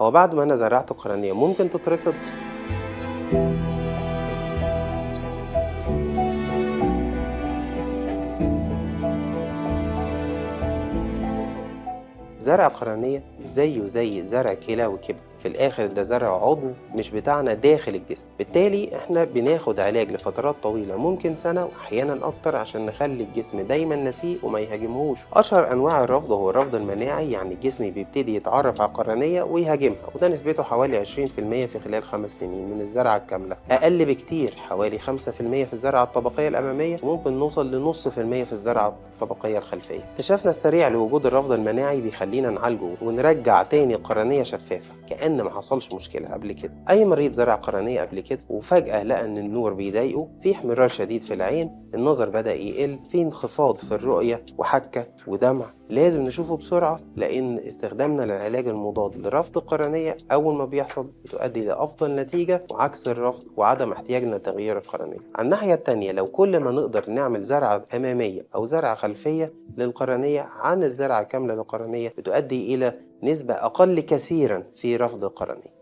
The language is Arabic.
هو بعد ما أنا زرعت قرنية ممكن تترفض؟ زرع قرنية زيه زي زرع كلى وكبد، في الآخر ده زرع عضو مش بتاعنا داخل الجسم، بالتالي احنا بناخد علاج لفترات طويلة ممكن سنة وأحيانا أكتر عشان نخلي الجسم دايما نسيء وما يهاجمهوش. أشهر أنواع الرفض هو الرفض المناعي، يعني الجسم بيبتدي يتعرف على القرنية ويهاجمها، وده نسبته حوالي 20% في خلال 5 سنين من الزرعة الكاملة. أقل بكتير حوالي 5% في الزرعة الطبقية الأمامية، وممكن نوصل لنص في المية في الزرعة الطبقية الخلفية. اكتشافنا السريع لوجود الرفض المناعي بيخلينا نعالجه ونرجع تاني قرنية شفافة كأن ما حصلش مشكلة قبل كده. أي مريض زرع قرنية قبل كده وفجأة لقى إن النور بيضايقه، في احمرار شديد في العين، النظر بدأ يقل، في انخفاض في الرؤية وحكة ودمع، لازم نشوفه بسرعة، لأن استخدامنا للعلاج المضاد لرفض القرنية أول ما بيحصل بتؤدي لأفضل نتيجة، وعكس الرفض وعدم احتياجنا لتغيير القرنية. على الناحية التانية، لو كل ما نقدر نعمل زرعة أمامية أو زرعة خلفية للقرنية عن الزرعة كاملة للقرنية، بتؤدي إلى نسبة أقل كثيرا في رفض القرنية.